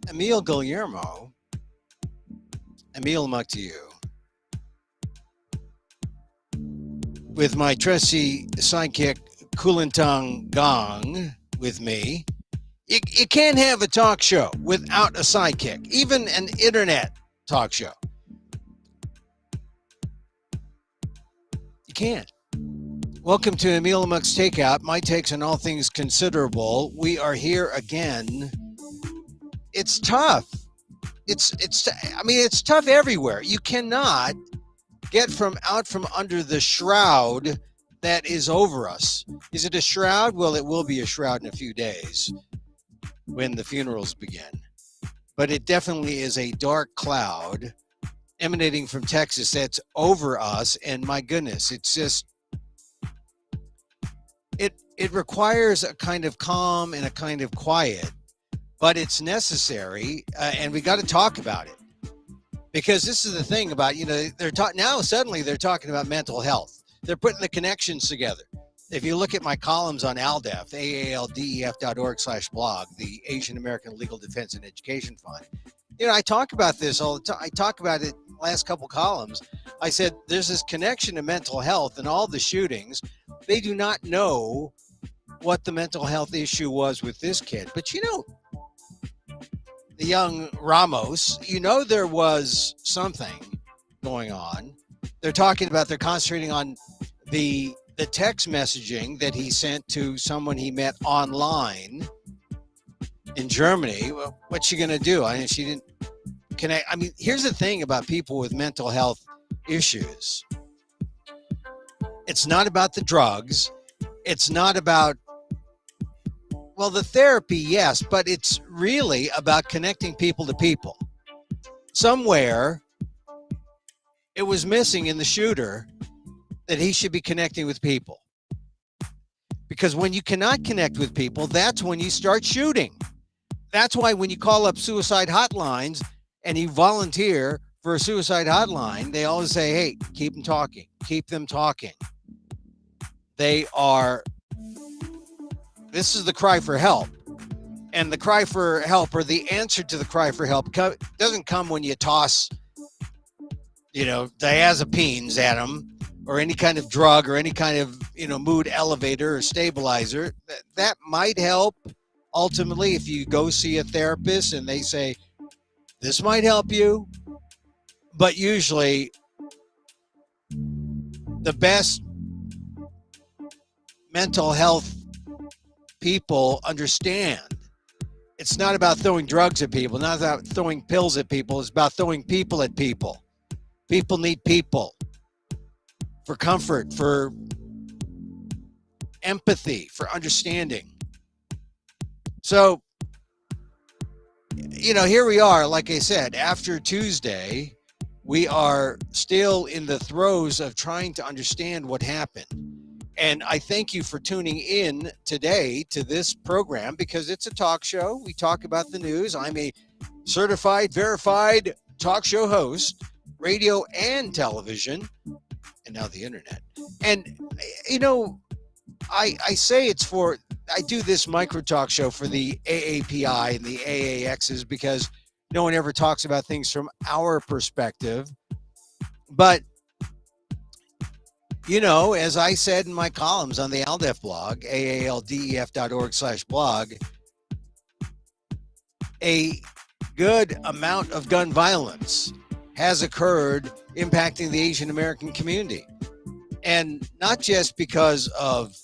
Emil Guillermo, Emil Muck to you, with my trusty sidekick, Kulintang Gong, with me. You can't have a talk show without a sidekick, even an internet talk show. You can't. Welcome to Emil Muck's Takeout, my takes on all things considerable. We are here again. It's tough. It's tough everywhere. You cannot get out from under the shroud that is over us. Is it a shroud? Well, it will be a shroud in a few days when the funerals begin. But it definitely is a dark cloud emanating from Texas that's over us. And my goodness, it's just, it requires a kind of calm and a kind of quiet, but it's necessary. And we got to talk about it, because this is the thing about, now suddenly they're talking about mental health. They're putting the connections together. If you look at my columns on ALDEF, aaldef.org/blog, the Asian American Legal Defense and Education Fund, I talk about this all the time. I talk about it last couple columns. I said there's this connection to mental health and all the shootings. They do not know what the mental health issue was with this kid. But the young Ramos, there was something going on. They're concentrating on the text messaging that he sent to someone he met online in Germany. Well, what's she going to do? She didn't connect. Here's the thing about people with mental health issues. It's not about the drugs. It's not about, the therapy, yes, but it's really about connecting people to people. Somewhere it was missing in the shooter that he should be connecting with people. Because when you cannot connect with people, that's when you start shooting. That's why when you call up suicide hotlines and you volunteer for a suicide hotline, they always say, hey, keep them talking. Keep them talking. This is the cry for help. And the cry for help, or the answer to the cry for help, doesn't come when you toss, diazepines at them, or any kind of drug, or any kind of, mood elevator or stabilizer. That might help ultimately if you go see a therapist and they say, this might help you. But usually the best mental health people understand it's not about throwing drugs at people, not about throwing pills at people. It's about throwing people at people. People need people for comfort, for empathy, for understanding. So, here we are, like I said, after Tuesday, we are still in the throes of trying to understand what happened. And I thank you for tuning in today to this program, because it's a talk show. We talk about the news. I'm a certified, verified talk show host, radio and television, and now the internet. And, I say I do this micro talk show for the AAPI and the AAXs because no one ever talks about things from our perspective. But as I said in my columns on the ALDEF blog, aaldef.org/blog, a good amount of gun violence has occurred impacting the Asian American community. And not just because of,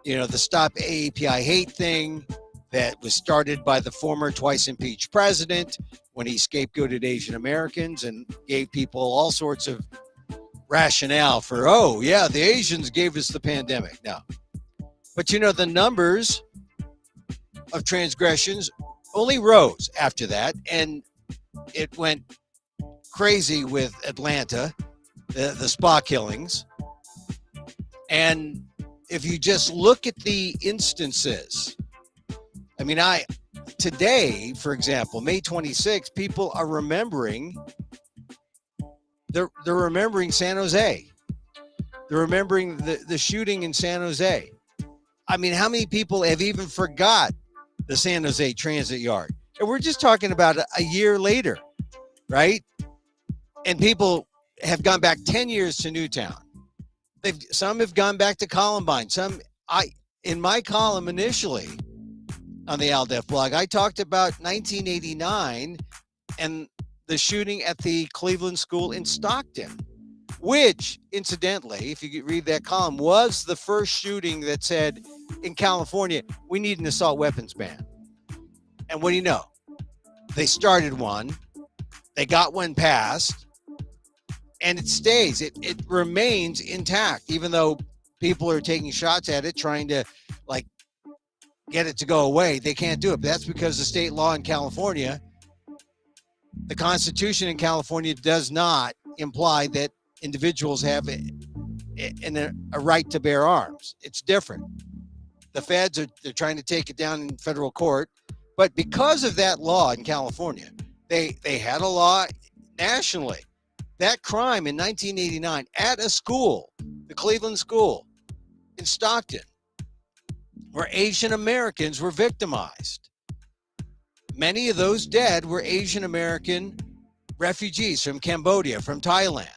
the Stop AAPI Hate thing that was started by the former twice impeached president when he scapegoated Asian Americans and gave people all sorts of rationale for, the Asians gave us the pandemic. No. But the numbers of transgressions only rose after that, and it went crazy with Atlanta, the spa killings. And if you just look at the instances, today, for example, May 26th, people are remembering. They're remembering San Jose. They're remembering the shooting in San Jose. How many people have even forgot the San Jose transit yard? And we're just talking about a year later, right? And people have gone back 10 years to Newtown. Some have gone back to Columbine. In my column initially on the ALDEF blog, I talked about 1989 and the shooting at the Cleveland School in Stockton, which, incidentally, if you read that column, was the first shooting that said in California, we need an assault weapons ban. And what do you know? They started one, they got one passed, and it stays. It remains intact, even though people are taking shots at it, trying to like get it to go away. They can't do it. But that's because the state law in California, the Constitution in California, does not imply that individuals have a right to bear arms. It's different. The feds they're trying to take it down in federal court, but because of that law in California, they had a law nationally. That crime in 1989 at a school, the Cleveland School in Stockton, where Asian Americans were victimized. Many of those dead were Asian American refugees from Cambodia, from Thailand.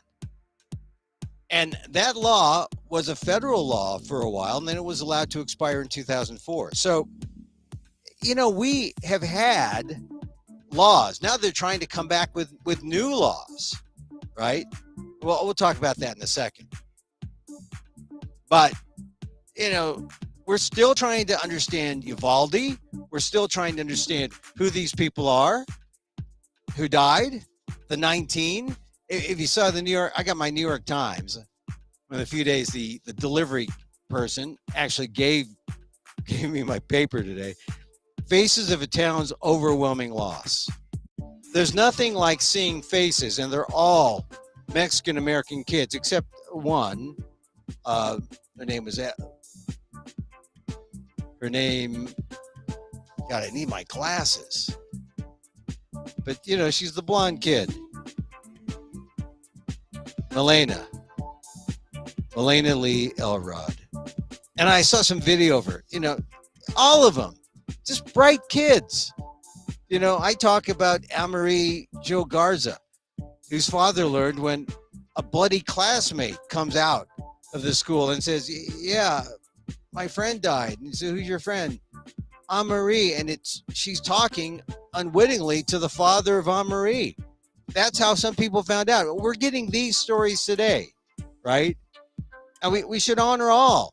And that law was a federal law for a while, and then it was allowed to expire in 2004. So, we have had laws. Now they're trying to come back with new laws, right? Well, we'll talk about that in a second. But, we're still trying to understand Uvalde. We're still trying to understand who these people are, who died, the 19. If you saw I got my New York Times. In a few days, the delivery person actually gave me my paper today. Faces of a town's overwhelming loss. There's nothing like seeing faces, and they're all Mexican American kids, except one. Her name was God, I need my glasses. But she's the blonde kid. Melena Lee Elrod. And I saw some video of her, all of them, just bright kids. I talk about Amarie Jo Garza, whose father learned when a bloody classmate comes out of the school and says, yeah, my friend died. And he said, who's your friend? Amarie. And she's talking unwittingly to the father of Amarie. That's how some people found out. We're getting these stories today, right? And we should honor all.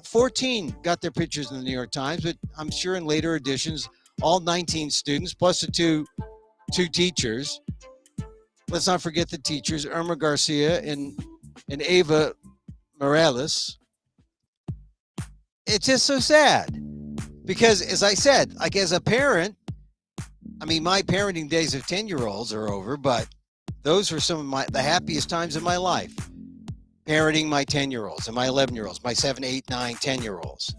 14 got their pictures in the New York Times, but I'm sure in later editions, all 19 students, plus the two teachers. Let's not forget the teachers, Irma Garcia and Ava Morales. It's just so sad. Because as I said, like as a parent, my parenting days of 10-year-olds are over, but those were some of the happiest times of my life. Parenting my 10-year-olds and my 11-year-olds, my 7, 8, 9, 10-year-olds.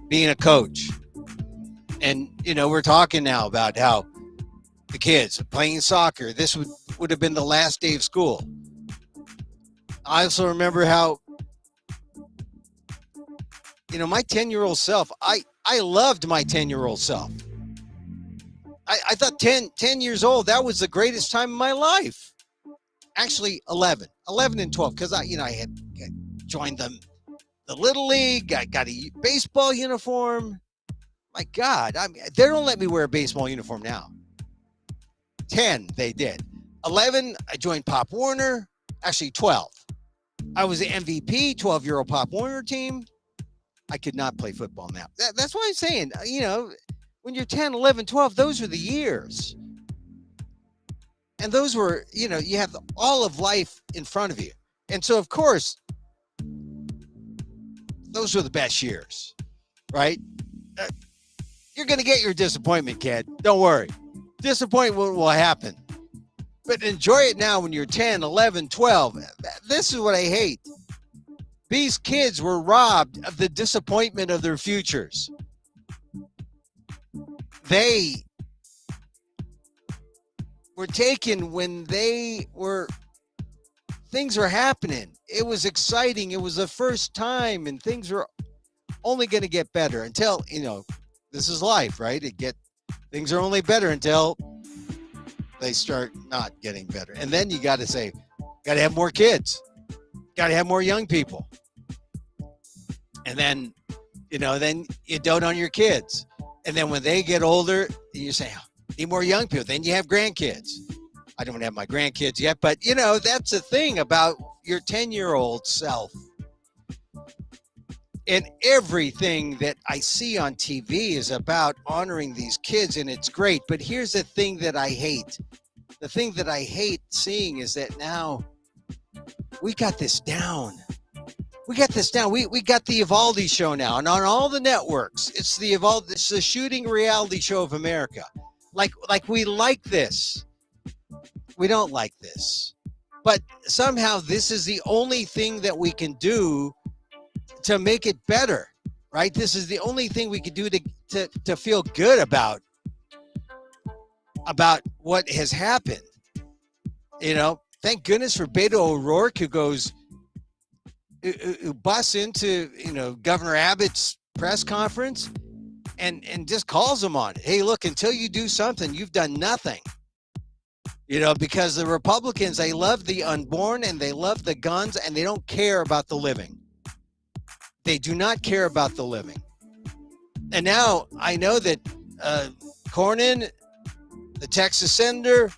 Being a coach. And, we're talking now about how the kids playing soccer, this would have been the last day of school. I also remember how, my 10-year-old self, I loved my 10-year-old self. I thought 10 years old, that was the greatest time of my life. Actually, 11 and 12, because I had joined the Little League. I got a baseball uniform. My God, they don't let me wear a baseball uniform now. 10, they did. 11, I joined Pop Warner. Actually, 12. I was the MVP, 12-year-old Pop Warner team. I could not play football now. That's what I'm saying. When you're 10, 11, 12, those were the years. And those were, you have all of life in front of you. And so, of course, those were the best years, right? You're going to get your disappointment, kid. Don't worry. Disappointment will happen. But enjoy it now when you're 10, 11, 12. This is what I hate. These kids were robbed of the disappointment of their futures. They were taken when things were happening. It was exciting. It was the first time, and things were only going to get better until, this is life, right? Things are only better until they start not getting better. And then you got to say, got to have more kids, got to have more young people. And then, then you dote on your kids. And then when they get older, you say, need more young people. Then you have grandkids. I don't have my grandkids yet, but that's the thing about your 10-year-old self. And everything that I see on TV is about honoring these kids, and it's great. But here's the thing that I hate. The thing that I hate seeing is that now we got this down. We got this down. We got the Evaldi show now, and on all the networks, it's the shooting reality show of America. Like we like this. We don't like this. But somehow this is the only thing that we can do to make it better, right? This is the only thing we can do to feel good about what has happened. Thank goodness for Beto O'Rourke, who busts into Governor Abbott's press conference and just calls him on it. Hey, look, until you do something, you've done nothing. Because the Republicans, they love the unborn and they love the guns and they don't care about the living. They do not care about the living. And now I know that Cornyn, the Texas senator,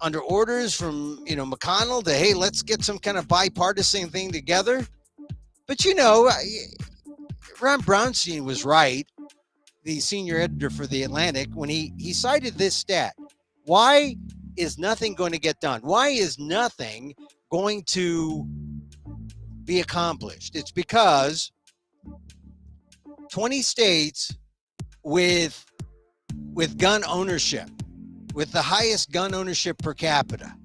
under orders from McConnell to, hey, let's get some kind of bipartisan thing together. But Ron Brownstein was right, the senior editor for The Atlantic, when he cited this stat. Why is nothing going to get done? Why is nothing going to be accomplished? It's because 20 states with gun ownership, with the highest gun ownership per capita,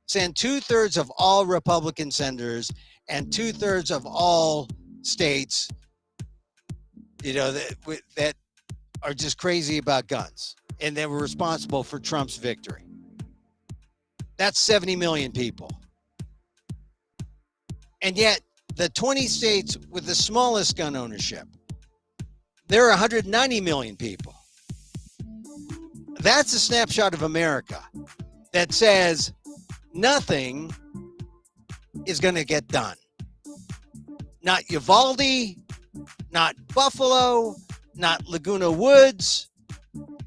send 2/3 of all Republican senators and 2/3 of all states, that are just crazy about guns, and they were responsible for Trump's victory. That's 70 million people. And yet, the 20 states with the smallest gun ownership, there are 190 million people. That's a snapshot of America that says nothing is going to get done. Not Uvalde, not Buffalo, not Laguna Woods,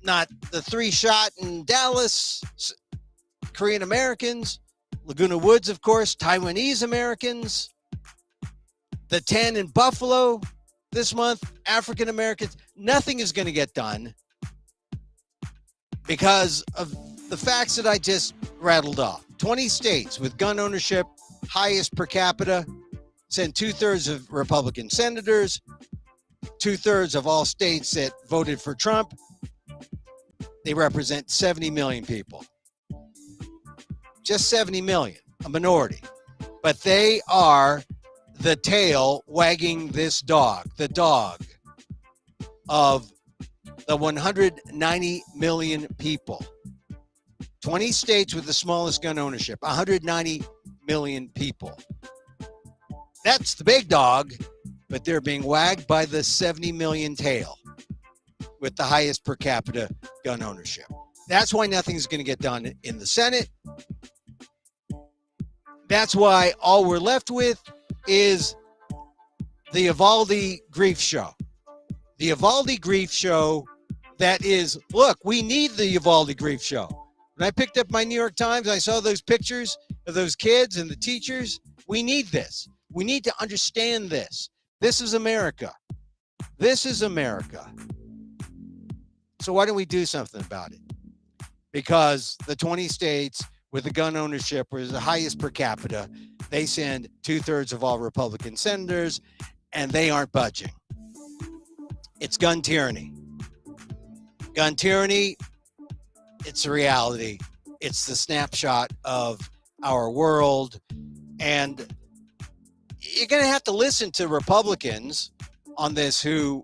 not the 3 shot in Dallas, Korean Americans, Laguna Woods, of course, Taiwanese Americans, the 10 in Buffalo this month, African Americans. Nothing is going to get done because of the facts that I just rattled off. 20 states with gun ownership, highest per capita, send 2/3 of Republican senators, 2/3 of all states that voted for Trump. They represent 70 million people. Just 70 million, a minority. But they are the tail wagging this dog, the dog of the 190 million people. 20 states with the smallest gun ownership, 190 million people. That's the big dog, but they're being wagged by the 70 million tail with the highest per capita gun ownership. That's why nothing's going to get done in the Senate. That's why all we're left with is the Uvalde grief show. The Uvalde grief show that is, look, we need the Uvalde grief show. When I picked up my New York Times, I saw those pictures of those kids and the teachers. We need this. We need to understand this. This is America. This is America. So why don't we do something about it? Because the 20 states with the gun ownership was the highest per capita. They send 2/3 of all Republican senators, and they aren't budging. It's gun tyranny. Gun tyranny, it's a reality. It's the snapshot of our world. And you're going to have to listen to Republicans on this who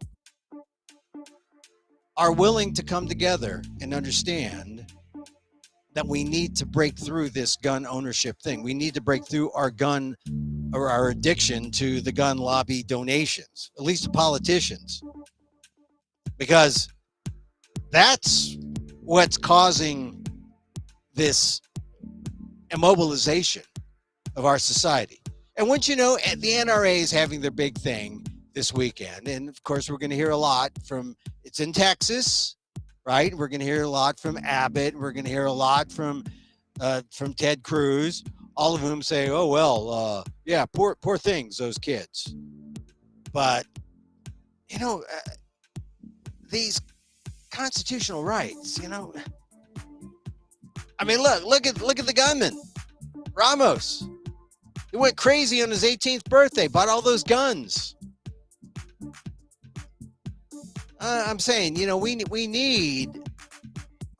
are willing to come together and understand that we need to break through this gun ownership thing. We need to break through our gun or our addiction to the gun lobby donations, at least to politicians, because that's what's causing this immobilization of our society. And once you know, the NRA is having their big thing this weekend. And of course, we're going to hear a lot from, it's in Texas, right? We're going to hear a lot from Abbott. We're going to hear a lot from Ted Cruz, all of whom say, oh, well, yeah, poor things, those kids. But, you know, these constitutional rights, you know, I mean, look at the gunman, Ramos. He went crazy on his 18th birthday, bought all those guns. I'm saying, you know, we need,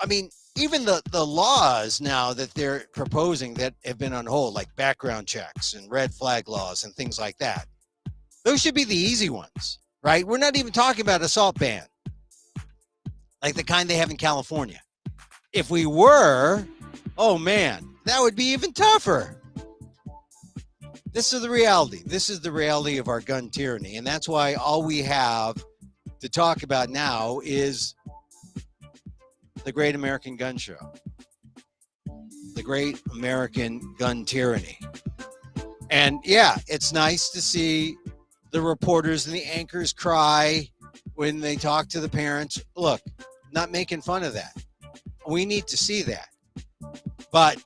I mean, even the laws now that they're proposing that have been on hold, like background checks and red flag laws and things like that, those should be the easy ones, right? We're not even talking about assault ban, like the kind they have in California. If we were, oh man, that would be even tougher. This is the reality. This is the reality of our gun tyranny. And that's why all we have to talk about now is the Great American Gun Show. The Great American Gun Tyranny. And yeah, it's nice to see the reporters and the anchors cry when they talk to the parents. Look, not making fun of that. We need to see that. But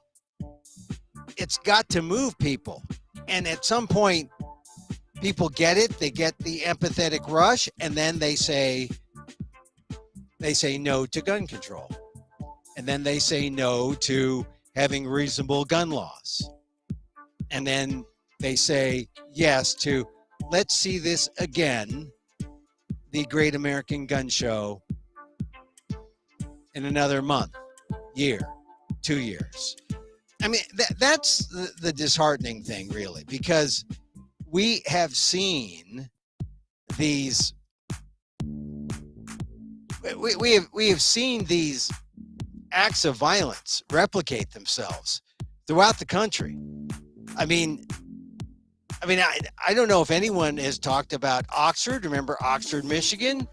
it's got to move people. And at some point, people get it. They get the empathetic rush, and then they say no to gun control. And then they say no to having reasonable gun laws. And then they say yes to, let's see this again, the Great American Gun Show, in another month, year, 2 years. I mean, that's the disheartening thing, really, because we have seen these. We have seen these acts of violence replicate themselves throughout the country. I mean, I don't know if anyone has talked about Oxford. Remember Oxford, Michigan,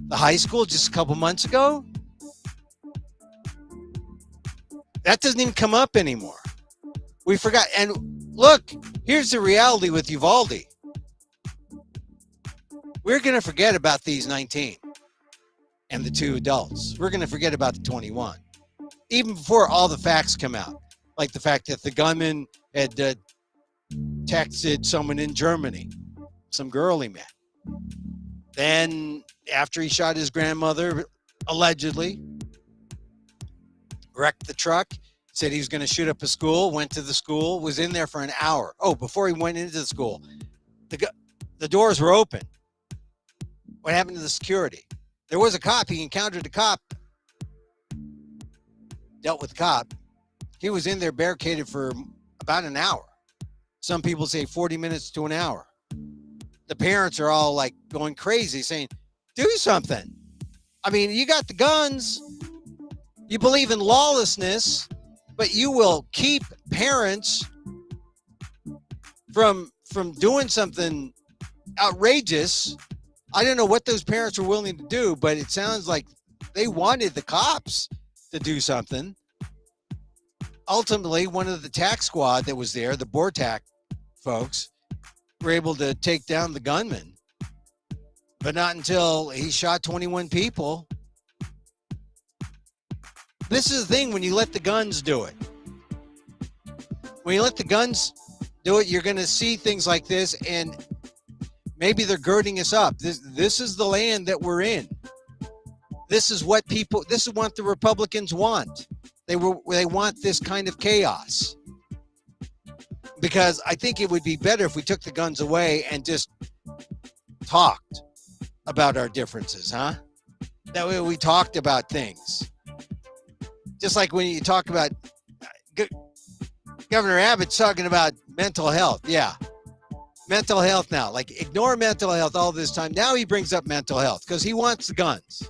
the high school just a couple months ago? That doesn't even come up anymore. We forgot. And look, here's the reality with Uvalde. We're going to forget about these 19 and the 2 adults. We're going to forget about the 21. Even before all the facts come out. Like the fact that the gunman had texted someone in Germany, some girl he met. Then after he shot his grandmother, allegedly, wrecked the truck, said he was going to shoot up a school, went to the school, was in there for an hour. Oh, before he went into the school, the doors were open. What happened to the security? There was a cop. He encountered a cop, dealt with the cop. He was in there barricaded for about an hour. Some people say 40 minutes to an hour. The parents are all like going crazy saying, do something. I mean, you got the guns. You believe in lawlessness, but you will keep parents from doing something outrageous. I don't know what those parents were willing to do, but it sounds like they wanted the cops to do something. Ultimately, one of the tax squad that was there, the Bortak folks, were able to take down the gunman, but not until he shot 21 people. This is the thing when you let the guns do it. When you let the guns do it, you're going to see things like this, and maybe they're girding us up. This is the land that we're in. This is what the Republicans want. They want this kind of chaos. Because I think it would be better if we took the guns away and just talked about our differences, huh? That way we talked about things. Just like when you talk about Governor Abbott's talking about mental health. Yeah. Mental health now. Like, ignore mental health all this time. Now he brings up mental health because he wants the guns.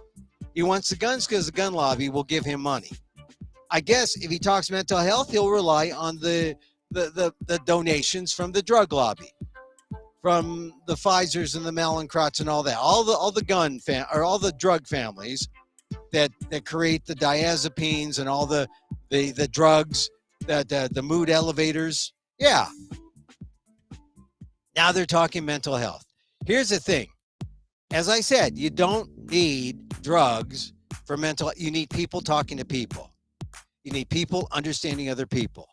He wants the guns because the gun lobby will give him money. I guess if he talks mental health, he'll rely on the donations from the drug lobby, from the Pfizers and the Mallinckrodts and all that. All the gun all the drug families that create the diazepines and all the drugs, the mood elevators. Yeah. Now they're talking mental health. Here's the thing. As I said, you don't need drugs for mental. You need people talking to people. You need people understanding other people.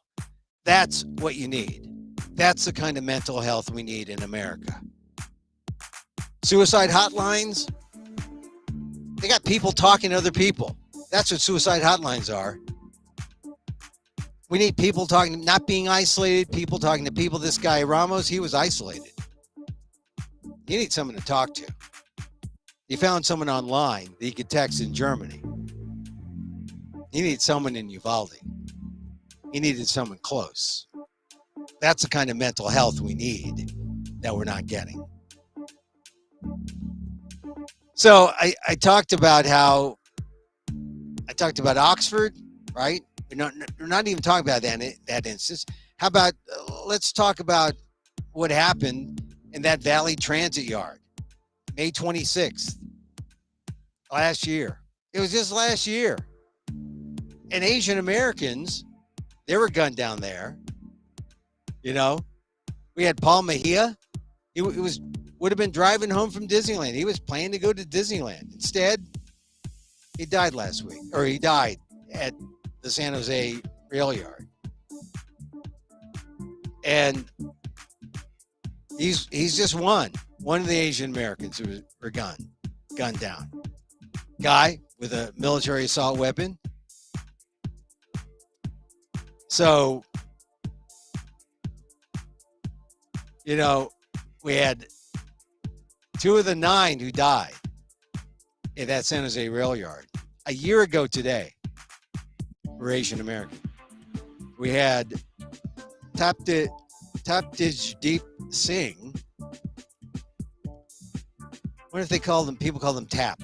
That's what you need. That's the kind of mental health we need in America. Suicide hotlines, they got people talking to other people. That's what suicide hotlines are. We need people talking, not being isolated, people talking to people. This guy, Ramos, he was isolated. You need someone to talk to. You found someone online that you could text in Germany. You need someone in Uvalde. You needed someone close. That's the kind of mental health we need that we're not getting. So I talked about Oxford, right? We're not even talking about that instance. How about let's talk about what happened in that Valley Transit Yard, May 26th, last year. It was just last year. And Asian Americans, they were gunned down there. You know, we had Paul Mejia. He would have been driving home from Disneyland. He was planning to go to Disneyland. Instead, he died last week, or he died at the San Jose rail yard. And he's just one of the Asian Americans who were gunned down. Guy with a military assault weapon. So, you know, we had 2 of the 9 who died in that San Jose rail yard. A year ago today, were Asian American. We had Taptijdeep Singh. What if they call them? People call them Tap.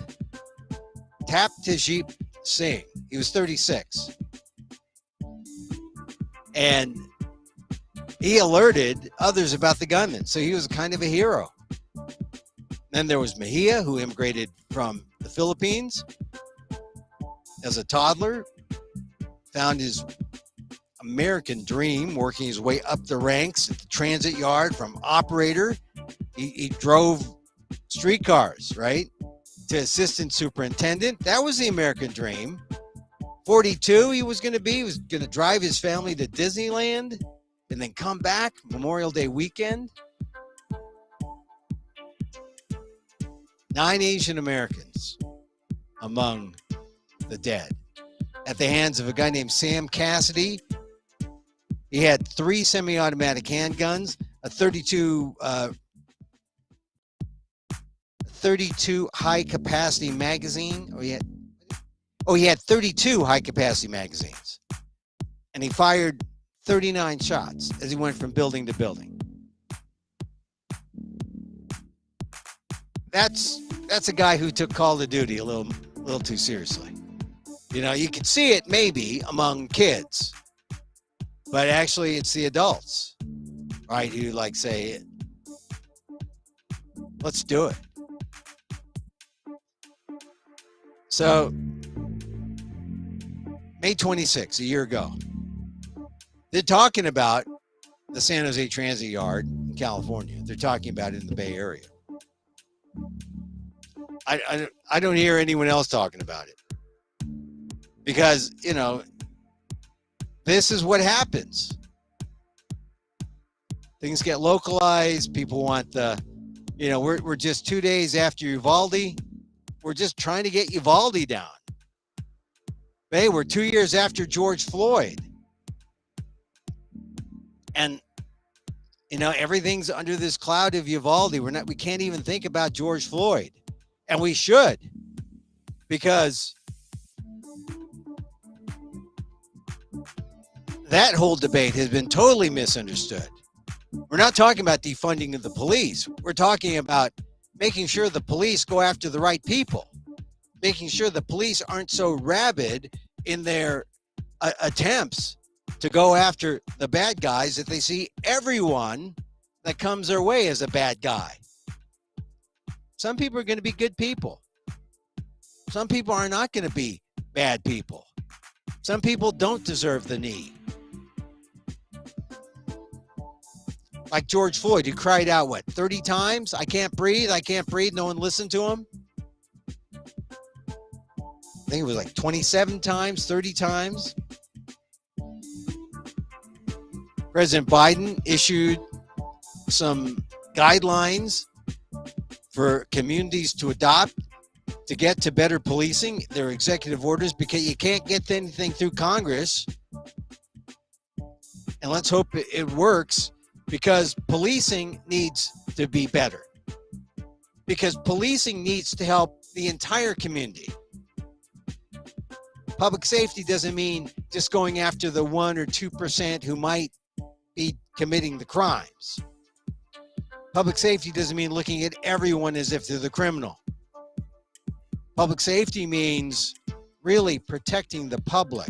Taptijdeep Singh. He was 36, and he alerted others about the gunman. So he was kind of a hero. Then there was Mejia, who immigrated from the Philippines as a toddler, found his American dream working his way up the ranks at the transit yard from operator. He drove streetcars, right, to assistant superintendent. That was the American dream. 42 he was going to drive his family to Disneyland and then come back Memorial Day weekend. 9 Asian Americans among the dead at the hands of a guy named Sam Cassidy. He had 3 semi-automatic handguns, a 32 high-capacity magazine. He had 32 high-capacity magazines, and he fired 39 shots as he went from building to building. That's a guy who took Call of Duty a little too seriously. You know, you can see it maybe among kids, but actually it's the adults, right, who say, let's do it. So, May 26th, a year ago, they're talking about the San Jose Transit Yard in California. They're talking about it in the Bay Area. I don't hear anyone else talking about it because, you know, this is what happens. Things get localized. People want we're just 2 days after Uvalde. We're just trying to get Uvalde down. Hey, we're 2 years after George Floyd. And, you know, everything's under this cloud of Uvalde. We can't even think about George Floyd. And we should, because that whole debate has been totally misunderstood. We're not talking about defunding of the police. We're talking about making sure the police go after the right people, making sure the police aren't so rabid in their attempts to go after the bad guys that they see everyone that comes their way as a bad guy. Some people are going to be good people. Some people are not going to be bad people. Some people don't deserve the knee. Like George Floyd, who cried out, 30 times? I can't breathe. I can't breathe. No one listened to him. I think it was like 27 times, 30 times. President Biden issued some guidelines for communities to adopt to get to better policing. Their executive orders, because you can't get anything through Congress. And let's hope it works, because policing needs to be better. Because policing needs to help the entire community. Public safety doesn't mean just going after the 1 or 2% who might be committing the crimes. Public safety doesn't mean looking at everyone as if they're the criminal. Public safety means really protecting the public.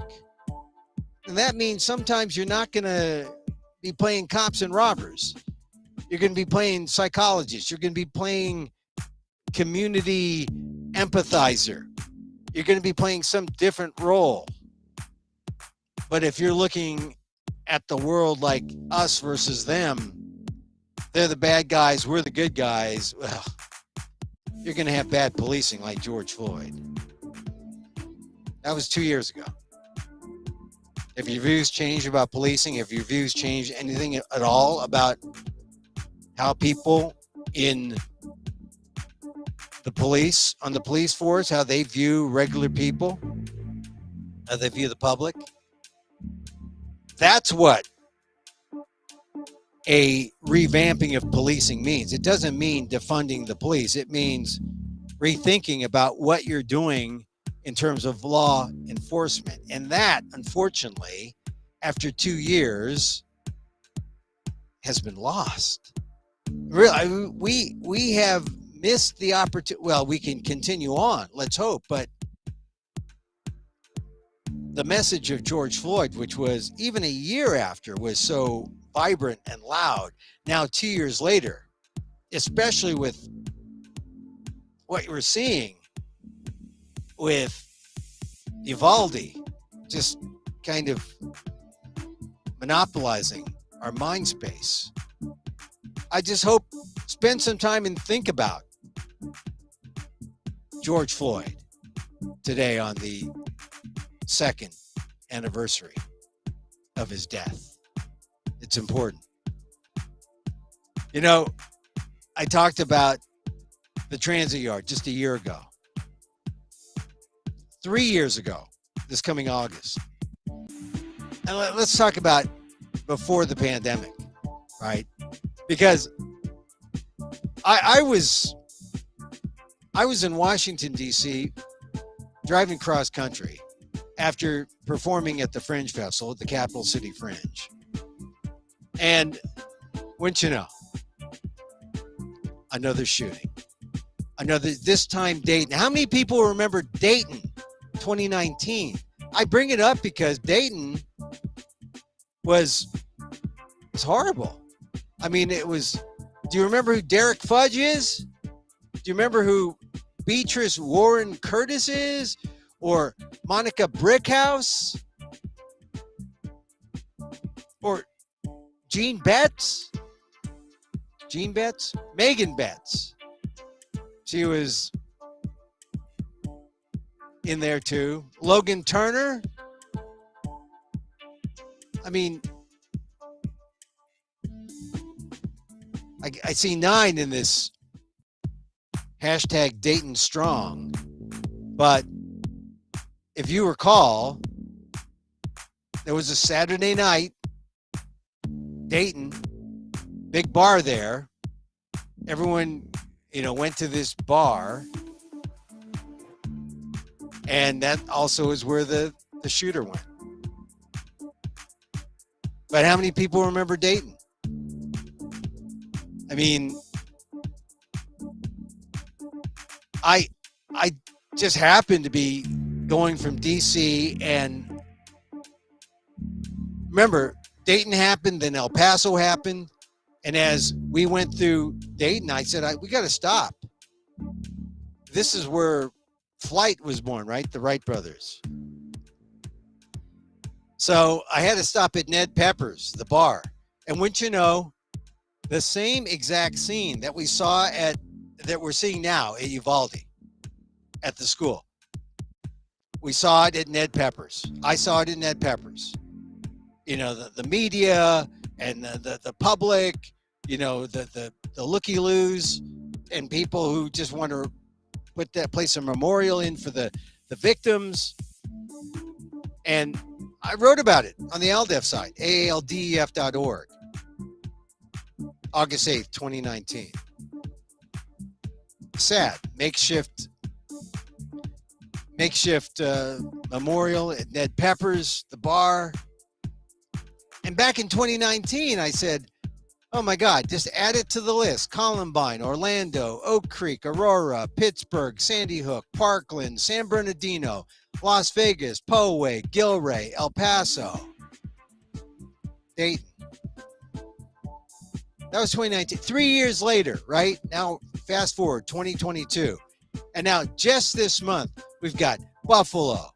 And that means sometimes you're not going to be playing cops and robbers. You're going to be playing psychologists. You're going to be playing community empathizer. You're going to be playing some different role. But if you're looking at the world like us versus them, they're the bad guys, we're the good guys, well, you're going to have bad policing like George Floyd. That was 2 years ago. If your views change about policing, if your views change anything at all about how people in the police, on the police force, how they view regular people, how they view the public, that's what a revamping of policing means. It doesn't mean defunding the police. It means rethinking about what you're doing in terms of law enforcement. And that, unfortunately, after 2 years, has been lost. Really, we have missed the opportunity. Well, we can continue on, let's hope, but the message of George Floyd, which was even a year after, was so vibrant and loud. Now, 2 years later, especially with what we're seeing with Uvalde just kind of monopolizing our mind space, I just hope, spend some time and think about George Floyd today on the 2nd anniversary of his death. It's important. You know, I talked about the transit yard just a year ago. 3 years ago, this coming August. And let's talk about before the pandemic, right? Because I was in Washington, D.C., driving cross country after performing at the Fringe Festival, at the Capital City Fringe. And wouldn't you know, another shooting. Another, this time Dayton. How many people remember Dayton 2019? I bring it up because Dayton was horrible. I mean, it was, do you remember who Derek Fudge is? Do you remember who Beatrice Warren Curtis is? Or Monica Brickhouse? Or Jean Betts? Jean Betts? Megan Betts. She was in there too. Logan Turner. I mean, I see 9 in this hashtag Dayton Strong. But if you recall, there was a Saturday night, Dayton, big bar there. Everyone, went to this bar. And that also is where the shooter went. But how many people remember Dayton? I mean, I just happened to be going from DC, and remember, Dayton happened, then El Paso happened. And as we went through Dayton, I said, we got to stop. This is where Flight was born, right? The Wright brothers. So I had to stop at Ned Pepper's, the bar. And wouldn't you know, the same exact scene that we're seeing now at Uvalde at the school. We saw it at Ned Pepper's. I saw it at Ned Pepper's. You know, the media and the public, you know, the looky-loos and people who just want to place a memorial in for the victims. And I wrote about it on the ALDEF site, aaldef.org, August 8th, 2019. Sad. Makeshift memorial at Ned Pepper's, the bar. And back in 2019, I said, oh my God, just add it to the list. Columbine, Orlando, Oak Creek, Aurora, Pittsburgh, Sandy Hook, Parkland, San Bernardino, Las Vegas, Poway, Gilroy, El Paso, Dayton. That was 2019. 3 years later, right? Now, fast forward, 2022. And now, just this month, we've got Buffalo.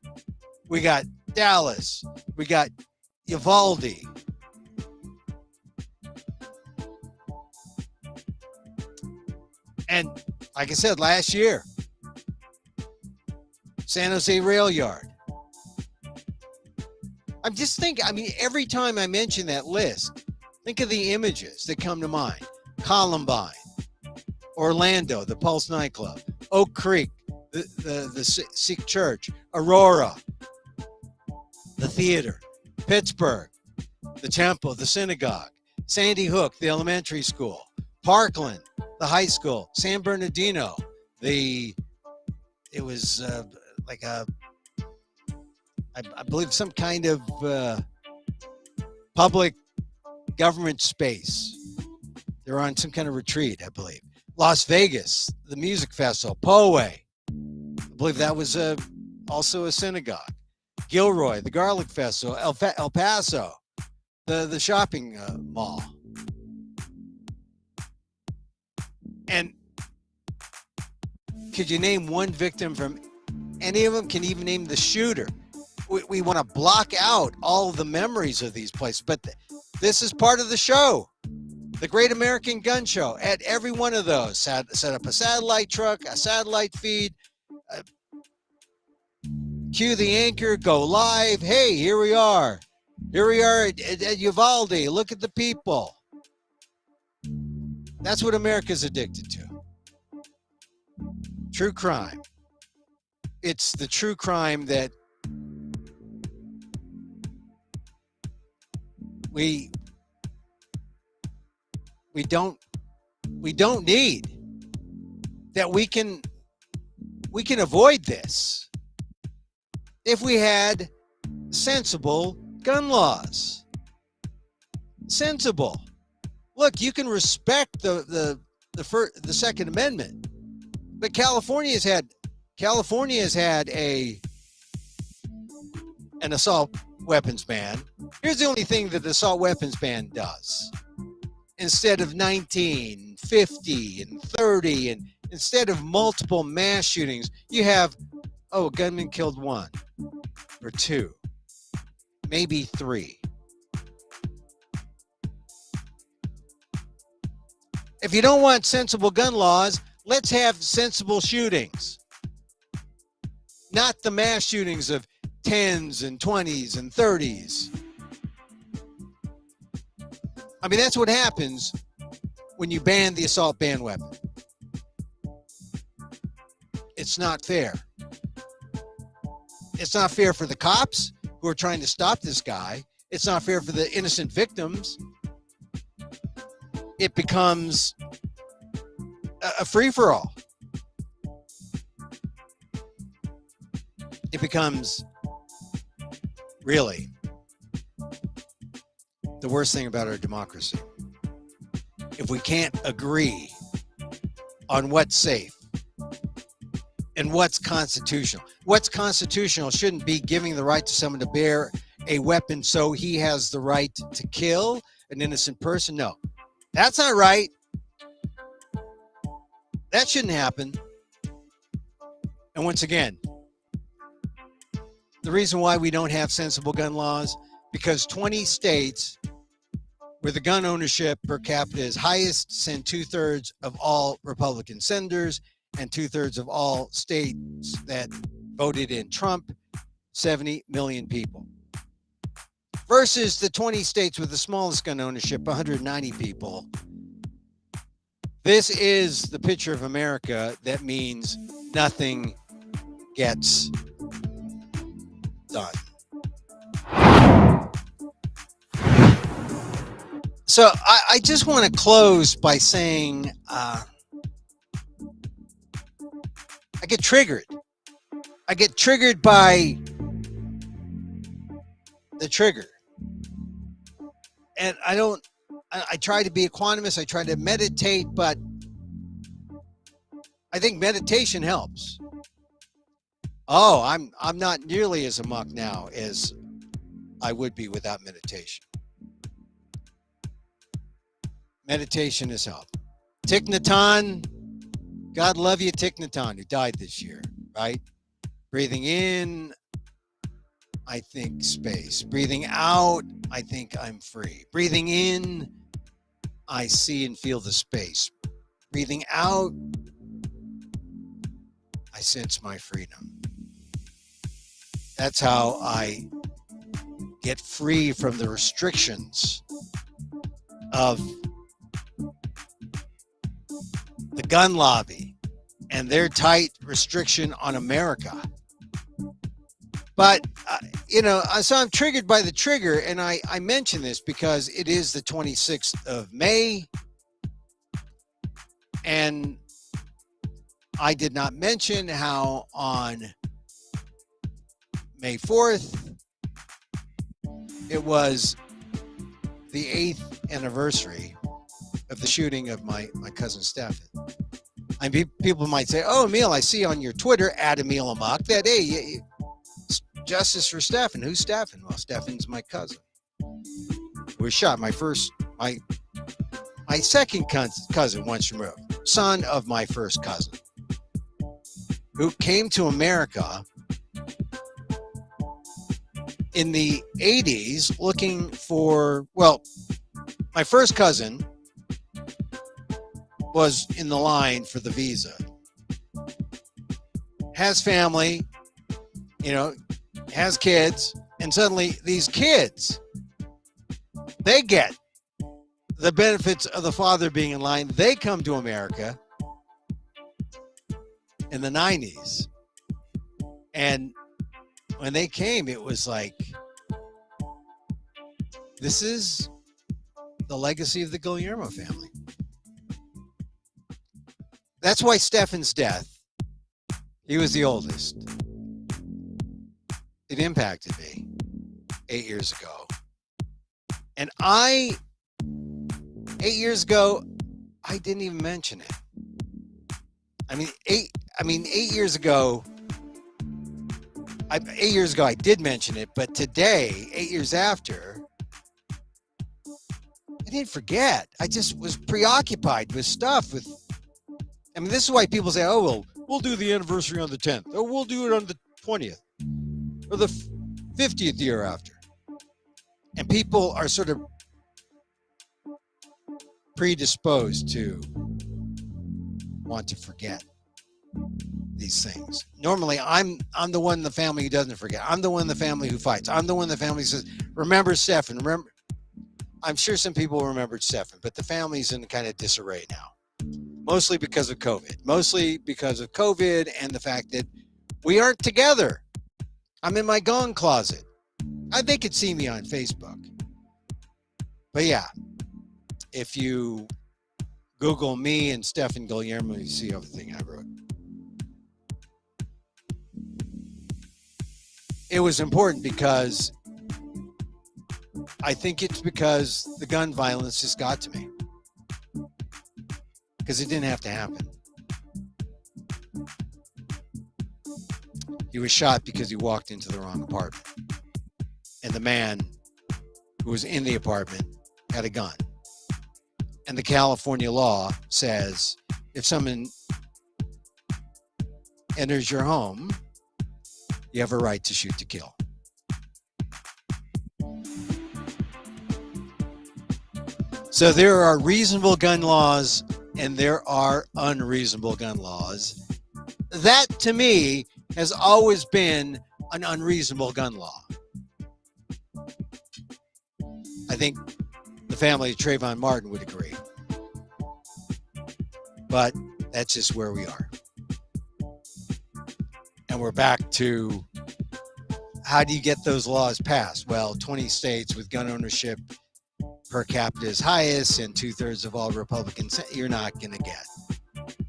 We got Dallas. We got Uvalde. And like I said, last year, San Jose Rail Yard. I'm just thinking, I mean, every time I mention that list, think of the images that come to mind. Columbine, Orlando, the Pulse nightclub, Oak Creek, the Sikh church, Aurora, the theater, Pittsburgh, the temple, the synagogue, Sandy Hook, the elementary school, Parkland, the high school, San Bernardino, I believe some kind of public government space. They're on some kind of retreat, I believe. Las Vegas, the music festival, Poway. I believe that was also a synagogue. Gilroy, the garlic festival, El Paso, the shopping mall. And could you name one victim from any of them? Can you even name the shooter? We want to block out all of the memories of these places, but this is part of the show. The Great American Gun Show. At every one of those, set up a satellite truck, a satellite feed, cue the anchor, go live. Hey, here we are. Here we are at Uvalde. Look at the people. That's what America's addicted to. True crime. It's the true crime that we don't need, that we can avoid this if we had sensible gun laws. Sensible. Look, you can respect the Second Amendment, but California has had an assault weapons ban. Here's the only thing that the assault weapons ban does. Instead of 19, 50, and 30, and instead of multiple mass shootings, you have, a gunman killed one or two, maybe three. If you don't want sensible gun laws, let's have sensible shootings. Not the mass shootings of 10s and 20s and 30s. I mean, that's what happens when you ban the assault ban weapon. It's not fair. It's not fair for the cops who are trying to stop this guy. It's not fair for the innocent victims. It becomes a free-for-all. It becomes really the worst thing about our democracy. If we can't agree on what's safe and what's constitutional. What's constitutional shouldn't be giving the right to someone to bear a weapon so he has the right to kill an innocent person. No, that's not right. That shouldn't happen. And once again, the reason why we don't have sensible gun laws, because 20 states where the gun ownership per capita is highest send 2/3 of all Republican senators and 2/3 of all states that voted in Trump, 70 million people. Versus the 20 states with the smallest gun ownership, 190 people. This is the picture of America that means nothing gets done. So I just want to close by saying I get triggered. I get triggered by the trigger. And I try to be equanimous. I try to meditate, but I think meditation helps. Oh, I'm not nearly as amok now as I would be without meditation. Meditation has helped. Thich Nhat Hanh, God love you, Thich Nhat Hanh, who died this year, right? Breathing in, I think space. Breathing out, I think I'm free. Breathing in, I see and feel the space. Breathing out, I sense my freedom. That's how I get free from the restrictions of the gun lobby and their tight restriction on America. But, so I'm triggered by the trigger, and I mention this because it is the 26th of May, and I did not mention how on May 4th, it was the 8th anniversary of the shooting of my cousin Stefan. And people might say, oh, Emil, I see on your Twitter, @Emil Amok, that, hey, justice for Stefan. Who's Stefan? Well, Stefan's my cousin. Who was shot. My second cousin once removed. Son of my first cousin. Who came to America in the 80s looking for, well, my first cousin was in the line for the visa. Has family, has kids, and suddenly these kids, they get the benefits of the father being in line. They come to America in the 90s. And when they came, it was like, this is the legacy of the Guillermo family. That's why Stefan's death, he was the oldest. It impacted me 8 years ago. And 8 years ago, I didn't even mention it. 8 years ago, 8 years ago, I did mention it, but today, 8 years after, I didn't forget. I just was preoccupied with stuff. This is why people say, oh, well, we'll do the anniversary on the 10th, or we'll do it on the 20th, or the 50th year after. And people are sort of predisposed to want to forget these things. Normally, I'm the one in the family who doesn't forget. I'm the one in the family who fights. I'm the one in the family who says, remember Stefan. Remember. I'm sure some people remembered Stefan, but the family's in kind of disarray now. Mostly because of COVID. And the fact that we aren't together. I'm in my gong closet. They could see me on Facebook. But yeah, if you Google me and Stefan Guillermo, you see everything I wrote. It was important because I think it's because the gun violence just got to me. Because it didn't have to happen. He was shot because he walked into the wrong apartment. And the man who was in the apartment had a gun. And the California law says if someone enters your home, you have a right to shoot to kill. So there are reasonable gun laws and there are unreasonable gun laws. That, to me, has always been an unreasonable gun law. I think the family of Trayvon Martin would agree. But that's just where we are. And we're back to, how do you get those laws passed? Well, 20 states with gun ownership per capita is highest and 2/3 of all Republicans, you're not going to get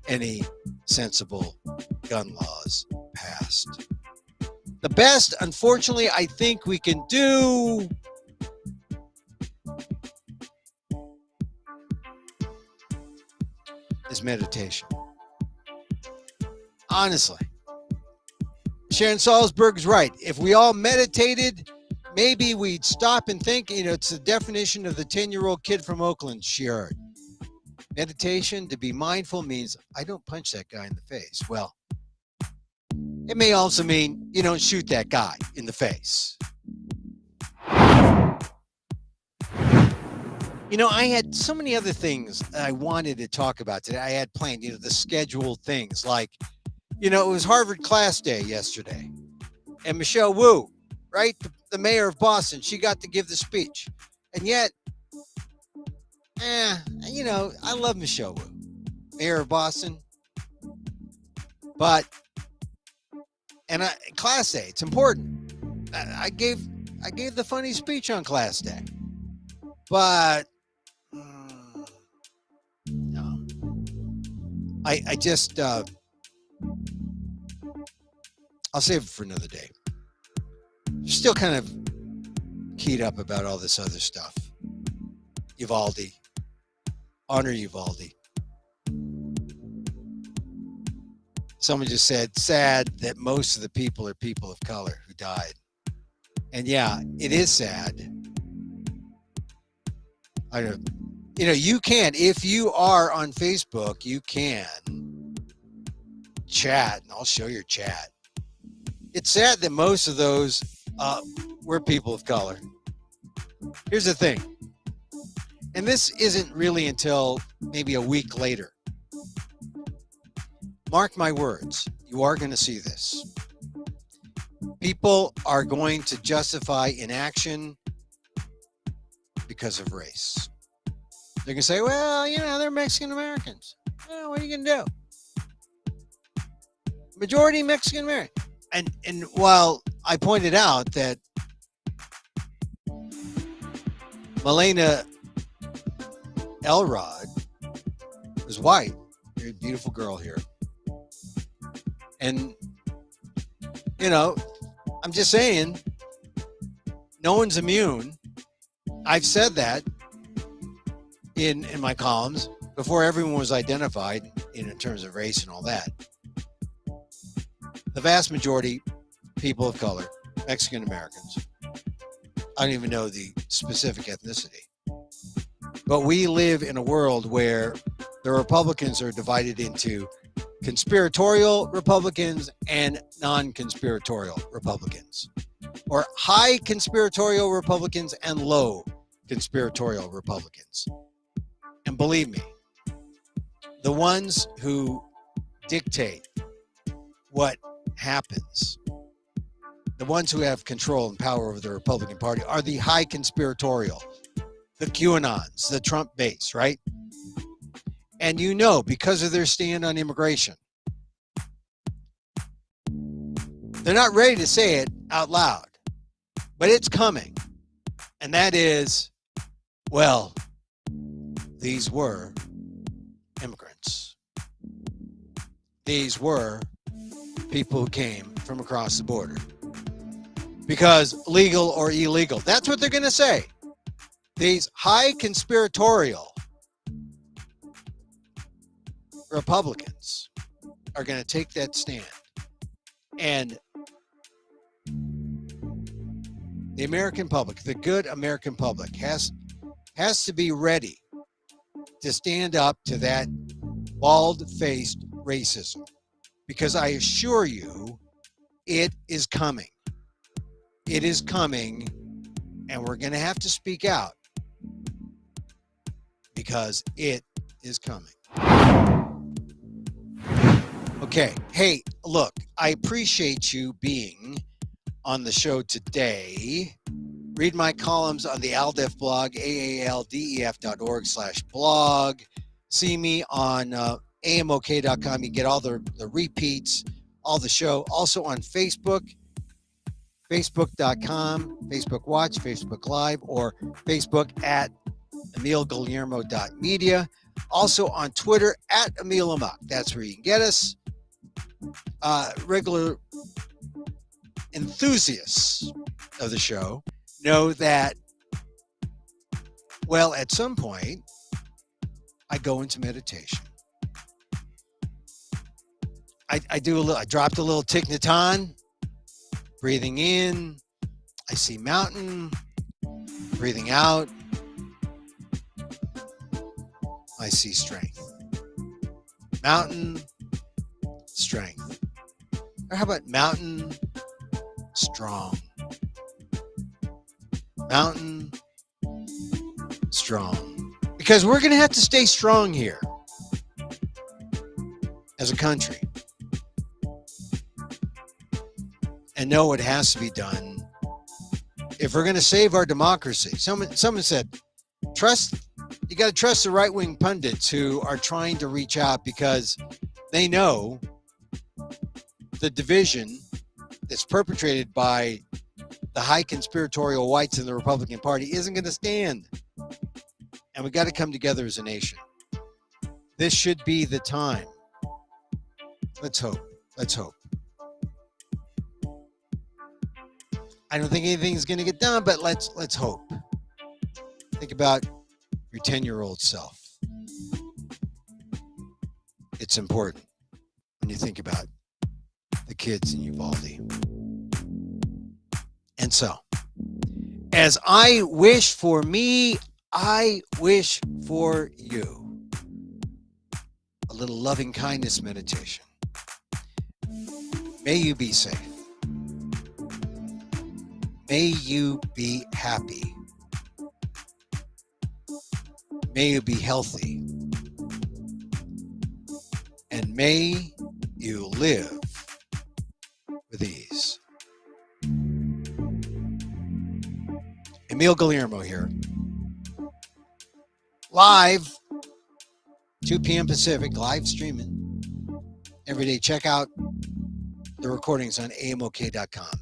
any sensible gun laws passed. The best, unfortunately, I think we can do is meditation. Honestly. Sharon Salzberg's right. If we all meditated, maybe we'd stop and think. It's the definition of the 10-year-old kid from Oakland she heard. Meditation, to be mindful, means I don't punch that guy in the face. Well, it may also mean you don't shoot that guy in the face. I had so many other things I wanted to talk about today. I had planned, the scheduled things like, it was Harvard class day yesterday. And Michelle Wu, right? The mayor of Boston, she got to give the speech. And yet, I love Michelle Wu, mayor of Boston. But, class day, it's important. I gave the funny speech on class day. But, no. I just, I'll save it for another day. Still kind of keyed up about all this other stuff. Uvalde. Honor Uvalde. Someone just said, sad that most of the people are people of color who died. And yeah, it is sad. I don't know. You can, if you are on Facebook, you can chat, and I'll show your chat. It's sad that most of those were people of color. Here's the thing. And this isn't really until maybe a week later. Mark my words. You are going to see this. People are going to justify inaction because of race. They're going to say, well, they're Mexican Americans. Well, what are you going to do? Majority Mexican American. And while I pointed out that Milena Elrod was white, very beautiful girl here. And, I'm just saying, no one's immune. I've said that in my columns before everyone was identified in terms of race and all that. The vast majority, people of color, Mexican Americans. I don't even know the specific ethnicity. But we live in a world where the Republicans are divided into conspiratorial Republicans and non-conspiratorial Republicans. Or high conspiratorial Republicans and low conspiratorial Republicans. And believe me, the ones who dictate what happens, the ones who have control and power over the Republican Party are the high conspiratorial, the QAnons, the Trump base, right? And because of their stand on immigration, they're not ready to say it out loud, but it's coming. And that is, well, these were immigrants. These were people who came from across the border. Because legal or illegal, that's what they're going to say. These high conspiratorial Republicans are going to take that stand. And the American public, the good American public, has to be ready to stand up to that bald-faced racism. because I assure you it is coming. It is coming, and we're going to have to speak out because it is coming. Okay. Hey, look, I appreciate you being on the show today. Read my columns on the ALDEF blog, aaldef.org/blog. See me on amok.com. You get all the repeats, all the show. Also on Facebook, facebook.com, Facebook Watch, Facebook Live, or Facebook at emilguillermo.media. Also on Twitter at Emil Amok. That's where you can get us. Regular enthusiasts of the show know that, well, at some point, I go into meditation. I dropped a little Thich Nhat Hanh, breathing in, I see mountain, breathing out, I see strength. Mountain, strength. Or how about mountain, strong? Mountain, strong. Because we're going to have to stay strong here as a country and know what has to be done if we're going to save our democracy. Someone said, you got to trust the right-wing pundits who are trying to reach out because they know the division that's perpetrated by the high conspiratorial whites in the Republican Party isn't going to stand. And we got to come together as a nation. This should be the time. Let's hope. Let's hope. I don't think anything's going to get done, but let's hope. Think about your 10-year-old self. It's important when you think about the kids in Uvalde. And so, as I wish for me, I wish for you. A little loving kindness meditation. May you be safe. May you be happy. May you be healthy. And may you live with ease. Emil Guillermo here. Live, 2 p.m. Pacific, live streaming every day. Check out the recordings on amok.com.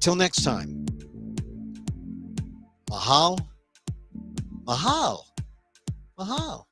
Till next time. Mahal. Mahal. Mahal.